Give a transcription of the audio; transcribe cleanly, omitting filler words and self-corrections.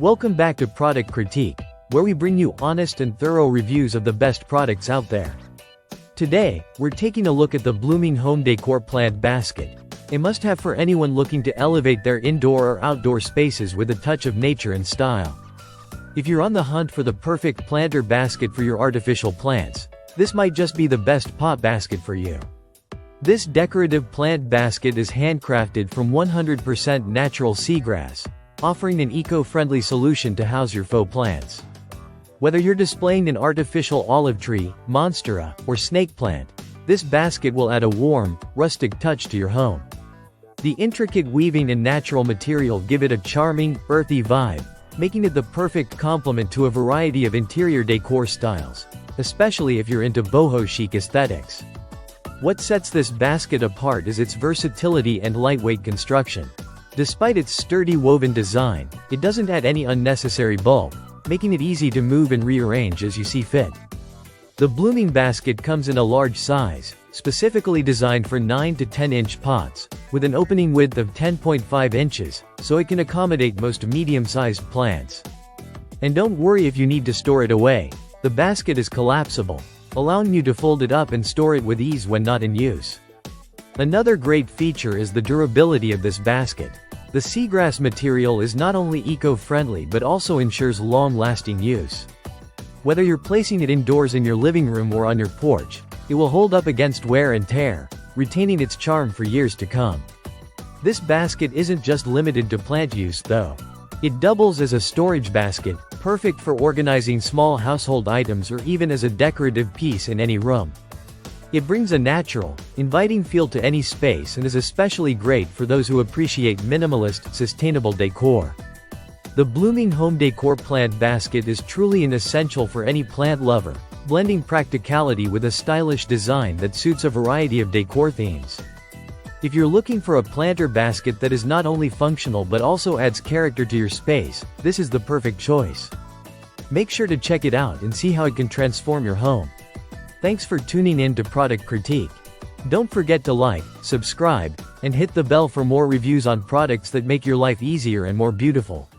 Welcome back to Product Critique, where we bring you honest and thorough reviews of the best products out there. Today, we're taking a look at the Blueming home decor plant basket, a must-have for anyone looking to elevate their indoor or outdoor spaces with a touch of nature and style. If you're on the hunt for the perfect planter basket for your artificial plants, this might just be the best pot basket for you. This decorative plant basket is handcrafted from 100% natural seagrass, offering an eco-friendly solution to house your faux plants. Whether you're displaying an artificial olive tree, monstera, or snake plant, this basket will add a warm, rustic touch to your home. The intricate weaving and natural material give it a charming, earthy vibe, making it the perfect complement to a variety of interior decor styles, especially if you're into boho chic aesthetics. What sets this basket apart is its versatility and lightweight construction. Despite its sturdy woven design, it doesn't add any unnecessary bulk, making it easy to move and rearrange as you see fit. The Blueming basket comes in a large size, specifically designed for 9 to 10-inch pots, with an opening width of 10.5 inches, so it can accommodate most medium-sized plants. And don't worry if you need to store it away, the basket is collapsible, allowing you to fold it up and store it with ease when not in use. Another great feature is the durability of this basket. The seagrass material is not only eco-friendly but also ensures long-lasting use. Whether you're placing it indoors in your living room or on your porch, it will hold up against wear and tear, retaining its charm for years to come. This basket isn't just limited to plant use though. It doubles as a storage basket, perfect for organizing small household items or even as a decorative piece in any room. It brings a natural, inviting feel to any space and is especially great for those who appreciate minimalist, sustainable decor. The Blueming home decor plant basket is truly an essential for any plant lover, blending practicality with a stylish design that suits a variety of decor themes. If you're looking for a planter basket that is not only functional but also adds character to your space, this is the perfect choice. Make sure to check it out and see how it can transform your home. Thanks for tuning in to Product Critique. Don't forget to like, subscribe, and hit the bell for more reviews on products that make your life easier and more beautiful.